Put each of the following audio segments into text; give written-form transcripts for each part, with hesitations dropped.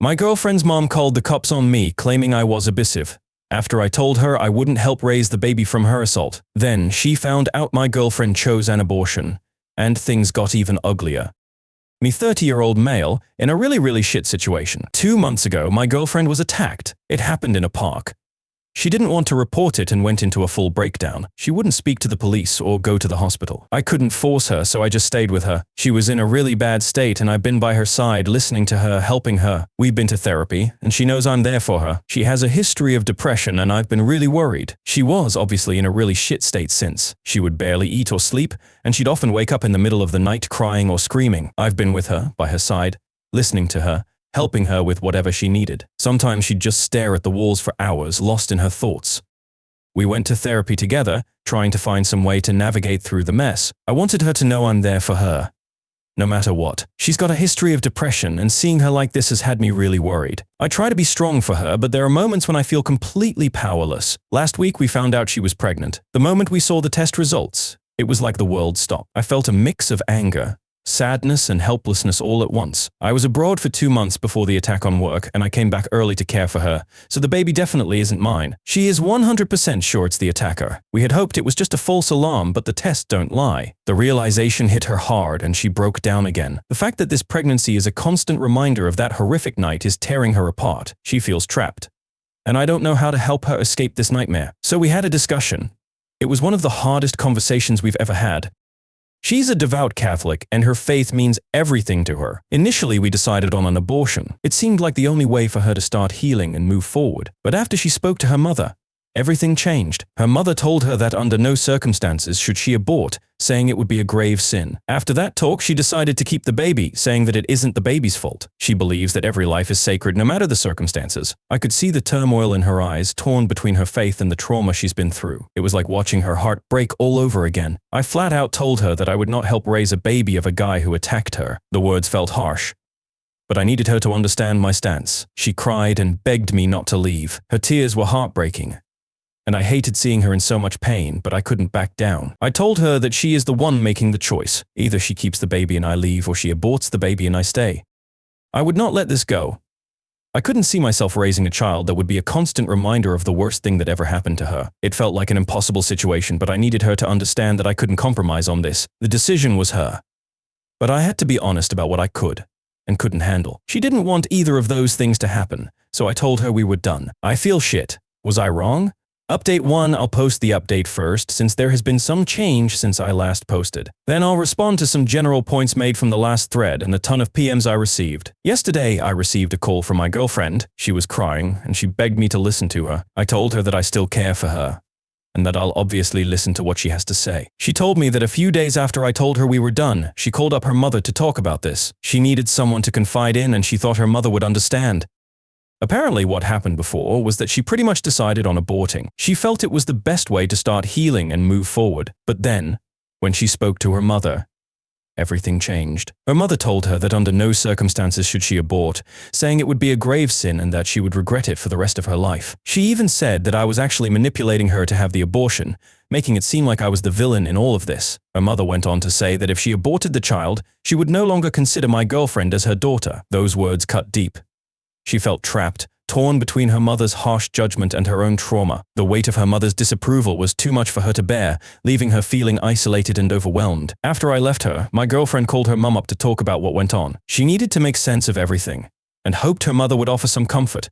My girlfriend's mom called the cops on me, claiming I was abusive. After I told her I wouldn't help raise the baby from her assault, then she found out my girlfriend chose an abortion, and things got even uglier. Me 30-year-old male in a really shit situation. 2 months ago, my girlfriend was attacked. It happened in a park. She didn't want to report it and went into a full breakdown. She wouldn't speak to the police or go to the hospital. I couldn't force her, so I just stayed with her. She was in a really bad state and I've been by her side, listening to her, helping her. We've been to therapy and she knows I'm there for her. She has a history of depression and I've been really worried. She was obviously in a really shit state since. She would barely eat or sleep and she'd often wake up in the middle of the night crying or screaming. I've been with her, by her side, listening to her, helping her with whatever she needed. Sometimes she'd just stare at the walls for hours, lost in her thoughts. We went to therapy together, trying to find some way to navigate through the mess. I wanted her to know I'm there for her, no matter what. She's got a history of depression, and seeing her like this has had me really worried. I try to be strong for her, but there are moments when I feel completely powerless. Last week we found out she was pregnant. The moment we saw the test results, it was like the world stopped. I felt a mix of anger, sadness and helplessness all at once. I was abroad for 2 months before the attack on work, and I came back early to care for her, so the baby definitely isn't mine. She is 100% sure it's the attacker. We had hoped it was just a false alarm, but the tests don't lie. The realization hit her hard and she broke down again. The fact that this pregnancy is a constant reminder of that horrific night is tearing her apart. She feels trapped. And I don't know how to help her escape this nightmare. So we had a discussion. It was one of the hardest conversations we've ever had. She's a devout Catholic, and her faith means everything to her. Initially, we decided on an abortion. It seemed like the only way for her to start healing and move forward. But after she spoke to her mother, everything changed. Her mother told her that under no circumstances should she abort, saying it would be a grave sin. After that talk, she decided to keep the baby, saying that it isn't the baby's fault. She believes that every life is sacred no matter the circumstances. I could see the turmoil in her eyes, torn between her faith and the trauma she's been through. It was like watching her heart break all over again. I flat out told her that I would not help raise a baby of a guy who attacked her. The words felt harsh, but I needed her to understand my stance. She cried and begged me not to leave. Her tears were heartbreaking, and I hated seeing her in so much pain, but I couldn't back down. I told her that she is the one making the choice. Either she keeps the baby and I leave, or she aborts the baby and I stay. I would not let this go. I couldn't see myself raising a child that would be a constant reminder of the worst thing that ever happened to her. It felt like an impossible situation, but I needed her to understand that I couldn't compromise on this. The decision was her. But I had to be honest about what I could and couldn't handle. She didn't want either of those things to happen, so I told her we were done. I feel shit. Was I wrong? Update 1, I'll post the update first, since there has been some change since I last posted. Then I'll respond to some general points made from the last thread and a ton of PMs I received. Yesterday, I received a call from my girlfriend. She was crying, and she begged me to listen to her. I told her that I still care for her, and that I'll obviously listen to what she has to say. She told me that a few days after I told her we were done, she called up her mother to talk about this. She needed someone to confide in, and she thought her mother would understand. Apparently what happened before was that she pretty much decided on aborting. She felt it was the best way to start healing and move forward. But then, when she spoke to her mother, everything changed. Her mother told her that under no circumstances should she abort, saying it would be a grave sin and that she would regret it for the rest of her life. She even said that I was actually manipulating her to have the abortion, making it seem like I was the villain in all of this. Her mother went on to say that if she aborted the child, she would no longer consider my girlfriend as her daughter. Those words cut deep. She felt trapped, torn between her mother's harsh judgment and her own trauma. The weight of her mother's disapproval was too much for her to bear, leaving her feeling isolated and overwhelmed. After I left her, my girlfriend called her mum up to talk about what went on. She needed to make sense of everything, and hoped her mother would offer some comfort.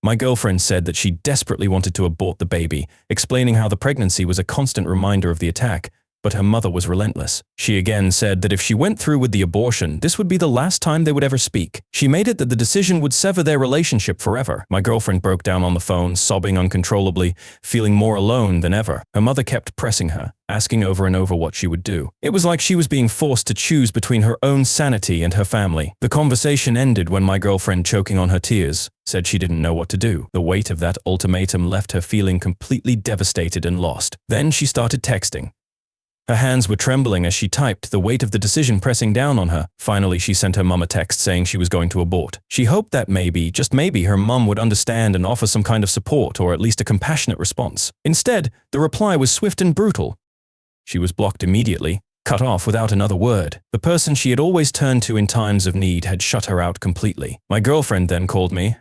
My girlfriend said that she desperately wanted to abort the baby, explaining how the pregnancy was a constant reminder of the attack, but her mother was relentless. She again said that if she went through with the abortion, this would be the last time they would ever speak. She made it that the decision would sever their relationship forever. My girlfriend broke down on the phone, sobbing uncontrollably, feeling more alone than ever. Her mother kept pressing her, asking over and over what she would do. It was like she was being forced to choose between her own sanity and her family. The conversation ended when my girlfriend, choking on her tears, said she didn't know what to do. The weight of that ultimatum left her feeling completely devastated and lost. Then she started texting. Her hands were trembling as she typed, the weight of the decision pressing down on her. Finally, she sent her mum a text saying she was going to abort. She hoped that maybe, just maybe, her mum would understand and offer some kind of support or at least a compassionate response. Instead, the reply was swift and brutal. She was blocked immediately, cut off without another word. The person she had always turned to in times of need had shut her out completely. My girlfriend then called me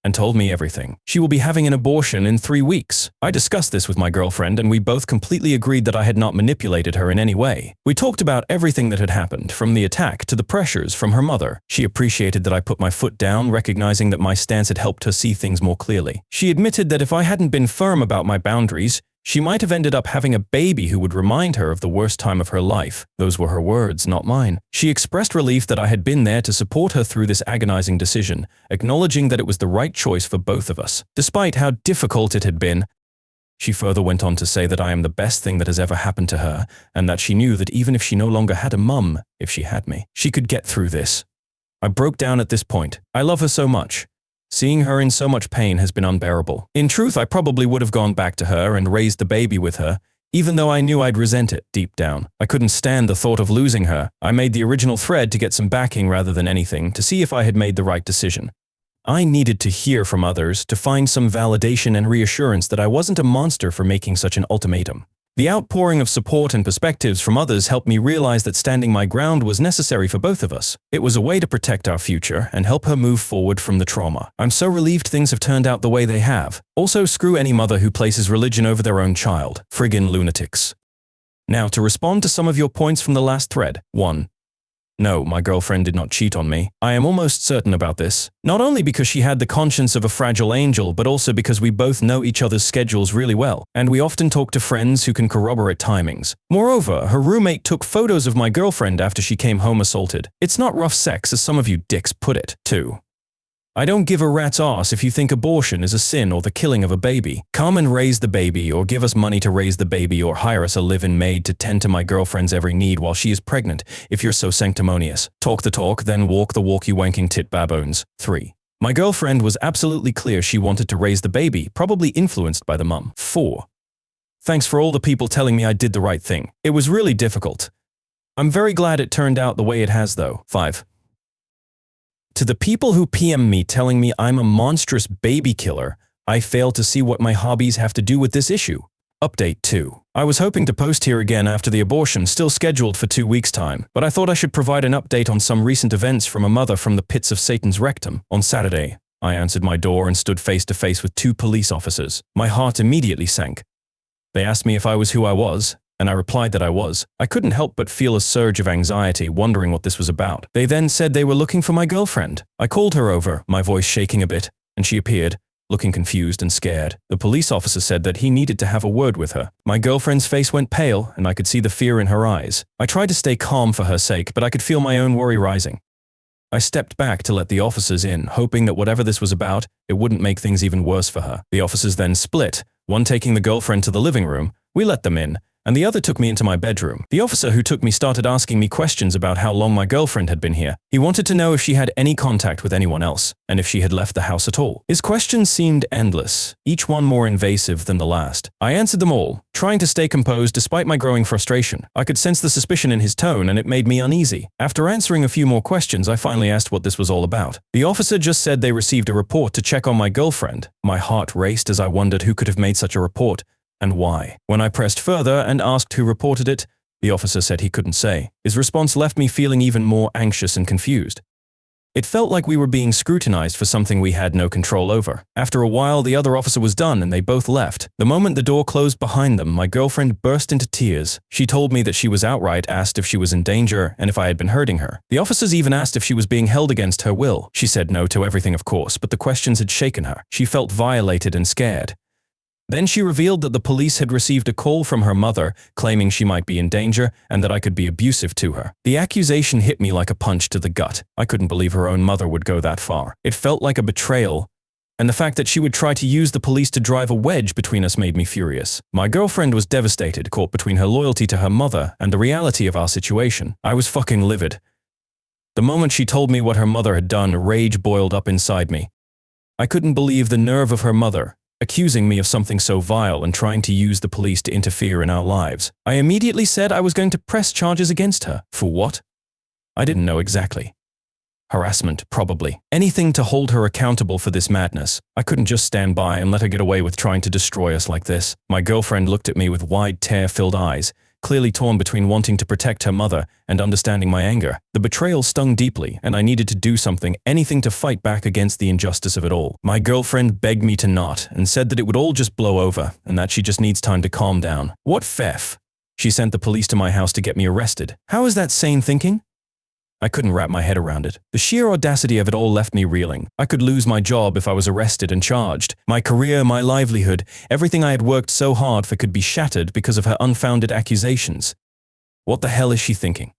and told me everything. She will be having an abortion in 3 weeks. I discussed this with my girlfriend and we both completely agreed that I had not manipulated her in any way. We talked about everything that had happened, from the attack to the pressures from her mother. She appreciated that I put my foot down, recognizing that my stance had helped her see things more clearly. She admitted that if I hadn't been firm about my boundaries, she might have ended up having a baby who would remind her of the worst time of her life. Those were her words, not mine. She expressed relief that I had been there to support her through this agonizing decision, acknowledging that it was the right choice for both of us. Despite how difficult it had been, she further went on to say that I am the best thing that has ever happened to her, and that she knew that even if she no longer had a mum, if she had me, she could get through this. I broke down at this point. I love her so much. Seeing her in so much pain has been unbearable. In truth, I probably would have gone back to her and raised the baby with her, even though I knew I'd resent it deep down. I couldn't stand the thought of losing her. I made the original thread to get some backing rather than anything, to see if I had made the right decision. I needed to hear from others to find some validation and reassurance that I wasn't a monster for making such an ultimatum. The outpouring of support and perspectives from others helped me realize that standing my ground was necessary for both of us. It was a way to protect our future and help her move forward from the trauma. I'm so relieved things have turned out the way they have. Also, screw any mother who places religion over their own child. Friggin' lunatics. Now, to respond to some of your points from the last thread. 1. No, my girlfriend did not cheat on me. I am almost certain about this. Not only because she had the conscience of a fragile angel, but also because we both know each other's schedules really well, and we often talk to friends who can corroborate timings. Moreover, her roommate took photos of my girlfriend after she came home assaulted. It's not rough sex as some of you dicks put it. 2. I don't give a rat's ass if you think abortion is a sin or the killing of a baby. Come and raise the baby, or give us money to raise the baby, or hire us a live-in maid to tend to my girlfriend's every need while she is pregnant, if you're so sanctimonious. Talk the talk, then walk the walk, you wanking tit baboons. 3. My girlfriend was absolutely clear she wanted to raise the baby, probably influenced by the mum. 4. Thanks for all the people telling me I did the right thing. It was really difficult. I'm very glad it turned out the way it has though. 5. To the people who PM me telling me I'm a monstrous baby killer, I fail to see what my hobbies have to do with this issue. Update 2. I was hoping to post here again after the abortion, still scheduled for 2 weeks' time, but I thought I should provide an update on some recent events from a mother from the pits of Satan's rectum. On Saturday, I answered my door and stood face to face with 2 police officers. My heart immediately sank. They asked me if I was who I was, and I replied that I was. I couldn't help but feel a surge of anxiety, wondering what this was about. They then said they were looking for my girlfriend. I called her over, my voice shaking a bit, and she appeared, looking confused and scared. The police officer said that he needed to have a word with her. My girlfriend's face went pale, and I could see the fear in her eyes. I tried to stay calm for her sake, but I could feel my own worry rising. I stepped back to let the officers in, hoping that whatever this was about, it wouldn't make things even worse for her. The officers then split, one taking the girlfriend to the living room. We let them in, and the other took me into my bedroom. The officer who took me started asking me questions about how long my girlfriend had been here. He wanted to know if she had any contact with anyone else, and if she had left the house at all. His questions seemed endless, each one more invasive than the last. I answered them all, trying to stay composed despite my growing frustration. I could sense the suspicion in his tone, and it made me uneasy. After answering a few more questions, I finally asked what this was all about. The officer just said they received a report to check on my girlfriend. My heart raced as I wondered who could have made such a report, and why. When I pressed further and asked who reported it, the officer said he couldn't say. His response left me feeling even more anxious and confused. It felt like we were being scrutinized for something we had no control over. After a while, the other officer was done and they both left. The moment the door closed behind them, my girlfriend burst into tears. She told me that she was outright asked if she was in danger and if I had been hurting her. The officers even asked if she was being held against her will. She said no to everything, of course, but the questions had shaken her. She felt violated and scared. Then she revealed that the police had received a call from her mother claiming she might be in danger and that I could be abusive to her. The accusation hit me like a punch to the gut. I couldn't believe her own mother would go that far. It felt like a betrayal, and the fact that she would try to use the police to drive a wedge between us made me furious. My girlfriend was devastated, caught between her loyalty to her mother and the reality of our situation. I was fucking livid. The moment she told me what her mother had done, rage boiled up inside me. I couldn't believe the nerve of her mother, accusing me of something so vile and trying to use the police to interfere in our lives. I immediately said I was going to press charges against her. For what? I didn't know exactly. Harassment, probably. Anything to hold her accountable for this madness. I couldn't just stand by and let her get away with trying to destroy us like this. My girlfriend looked at me with wide, tear-filled eyes, clearly torn between wanting to protect her mother and understanding my anger. The betrayal stung deeply, and I needed to do something, anything to fight back against the injustice of it all. My girlfriend begged me to not, and said that it would all just blow over, and that she just needs time to calm down. What feff? She sent the police to my house to get me arrested. How is that sane thinking? I couldn't wrap my head around it. The sheer audacity of it all left me reeling. I could lose my job if I was arrested and charged. My career, my livelihood, everything I had worked so hard for could be shattered because of her unfounded accusations. What the hell is she thinking?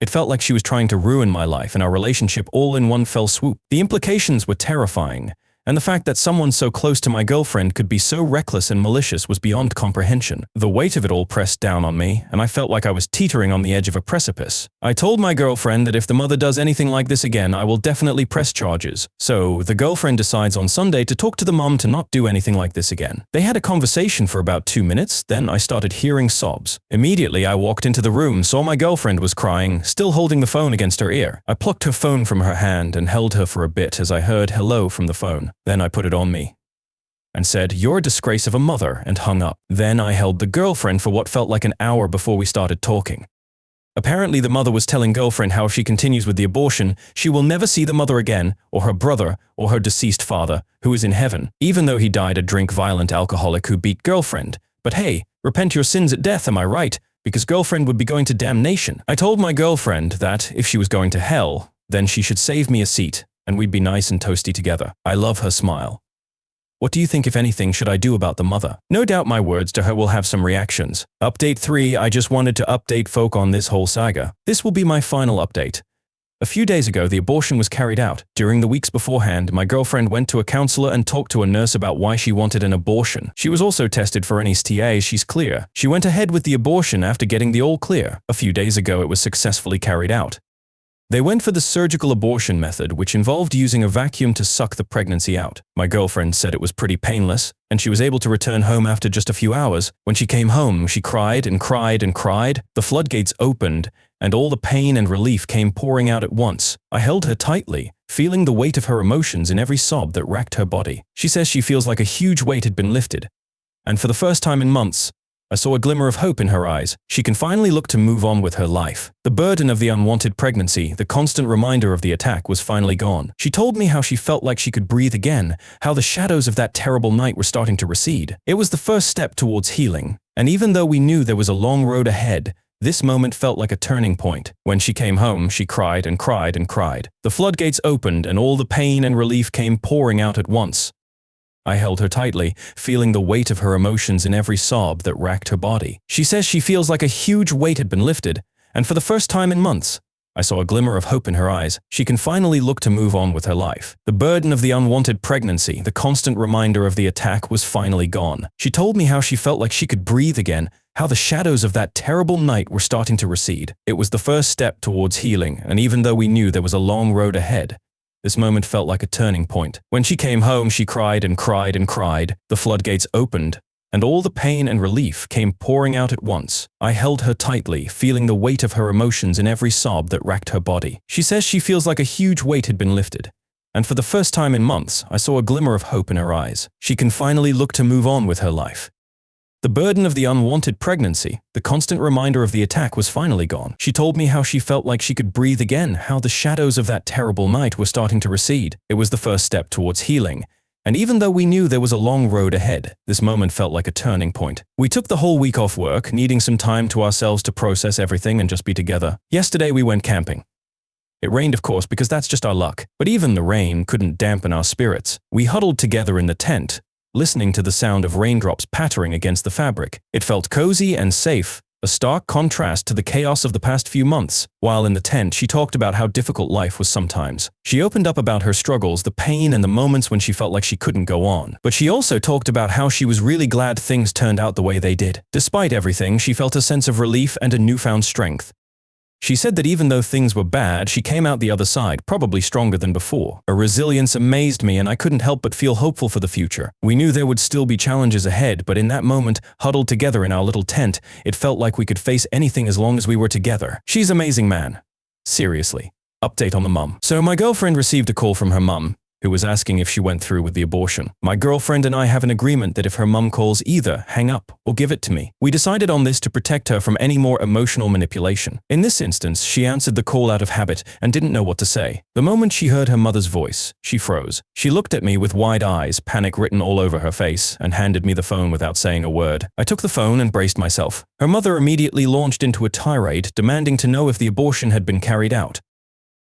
It felt like she was trying to ruin my life and our relationship all in one fell swoop. The implications were terrifying, and the fact that someone so close to my girlfriend could be so reckless and malicious was beyond comprehension. The weight of it all pressed down on me, and I felt like I was teetering on the edge of a precipice. I told my girlfriend that if the mother does anything like this again, I will definitely press charges. So, the girlfriend decides on Sunday to talk to the mom to not do anything like this again. They had a conversation for about 2 minutes, then I started hearing sobs. Immediately, I walked into the room, saw my girlfriend was crying, still holding the phone against her ear. I plucked her phone from her hand and held her for a bit as I heard hello from the phone. Then I put it on me and said, "You're a disgrace of a mother," and hung up. Then I held the girlfriend for what felt like an hour before we started talking. Apparently the mother was telling girlfriend how if she continues with the abortion, she will never see the mother again, or her brother, or her deceased father, who is in heaven, even though he died a drink-violent alcoholic who beat girlfriend. But hey, repent your sins at death, am I right? Because girlfriend would be going to damnation. I told my girlfriend that if she was going to hell, then she should save me a seat, and we'd be nice and toasty together. I love her smile. What do you think, if anything, should I do about the mother? No doubt my words to her will have some reactions. Update 3, I just wanted to update folk on this whole saga. This will be my final update. A few days ago, the abortion was carried out. During the weeks beforehand, my girlfriend went to a counselor and talked to a nurse about why she wanted an abortion. She was also tested for an STI, she's clear. She went ahead with the abortion after getting the all clear. A few days ago, it was successfully carried out. They went for the surgical abortion method, which involved using a vacuum to suck the pregnancy out. My girlfriend said it was pretty painless, and she was able to return home after just a few hours. When she came home, she cried and cried and cried. The floodgates opened, and all the pain and relief came pouring out at once. I held her tightly, feeling the weight of her emotions in every sob that racked her body. She says she feels like a huge weight had been lifted, and for the first time in months, I saw a glimmer of hope in her eyes. She can finally look to move on with her life. The burden of the unwanted pregnancy, the constant reminder of the attack, was finally gone. She told me how she felt like she could breathe again, how the shadows of that terrible night were starting to recede. It was the first step towards healing, and even though we knew there was a long road ahead, this moment felt like a turning point. When she came home, she cried and cried and cried. The floodgates opened, and all the pain and relief came pouring out at once. I held her tightly, feeling the weight of her emotions in every sob that racked her body. She says she feels like a huge weight had been lifted, and for the first time in months, I saw a glimmer of hope in her eyes. She can finally look to move on with her life. The burden of the unwanted pregnancy, the constant reminder of the attack, was finally gone. She told me how she felt like she could breathe again, how the shadows of that terrible night were starting to recede. It was the first step towards healing, and even though we knew there was a long road ahead, this moment felt like a turning point. When she came home, she cried and cried and cried. The floodgates opened, and all the pain and relief came pouring out at once. I held her tightly, feeling the weight of her emotions in every sob that racked her body. She says she feels like a huge weight had been lifted, and for the first time in months, I saw a glimmer of hope in her eyes. She can finally look to move on with her life. The burden of the unwanted pregnancy, the constant reminder of the attack, was finally gone. She told me how she felt like she could breathe again, how the shadows of that terrible night were starting to recede. It was the first step towards healing, and even though we knew there was a long road ahead, this moment felt like a turning point. We took the whole week off work, needing some time to ourselves to process everything and just be together. Yesterday we went camping. It rained, of course, because that's just our luck, but even the rain couldn't dampen our spirits. We huddled together in the tent, listening to the sound of raindrops pattering against the fabric. It felt cozy and safe, a stark contrast to the chaos of the past few months. While in the tent, she talked about how difficult life was sometimes. She opened up about her struggles, the pain, and the moments when she felt like she couldn't go on. But she also talked about how she was really glad things turned out the way they did. Despite everything, she felt a sense of relief and a newfound strength. She said that even though things were bad, she came out the other side, probably stronger than before. Her resilience amazed me, and I couldn't help but feel hopeful for the future. We knew there would still be challenges ahead, but in that moment, huddled together in our little tent, it felt like we could face anything as long as we were together. She's amazing, man. Seriously. Update on the mum. So my girlfriend received a call from her mum. who was asking if she went through with the abortion. My girlfriend and I have an agreement that if her mum calls, either hang up or give it to me. We decided on this to protect her from any more emotional manipulation. In this instance, she answered the call out of habit and didn't know what to say. The moment she heard her mother's voice, she froze. She looked at me with wide eyes, panic written all over her face, and handed me the phone without saying a word. I took the phone and braced myself. Her mother immediately launched into a tirade, demanding to know if the abortion had been carried out.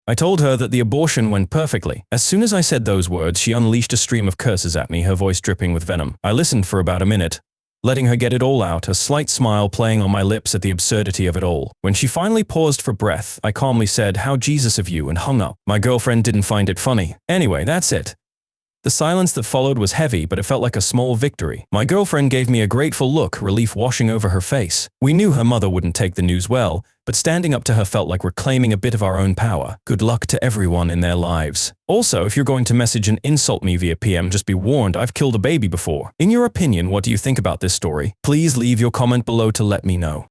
I told her that the abortion went perfectly. As soon as I said those words, she unleashed a stream of curses at me, her voice dripping with venom. I listened for about a minute, letting her get it all out, a slight smile playing on my lips at the absurdity of it all. When she finally paused for breath, I calmly said, "How Jesus of you," and hung up. My girlfriend didn't find it funny. Anyway, that's it. The silence that followed was heavy, but it felt like a small victory. My girlfriend gave me a grateful look, relief washing over her face. We knew her mother wouldn't take the news well, but standing up to her felt like reclaiming a bit of our own power. Good luck to everyone in their lives. Also, if you're going to message and insult me via PM, just be warned, I've killed a baby before. In your opinion, what do you think about this story? Please leave your comment below to let me know.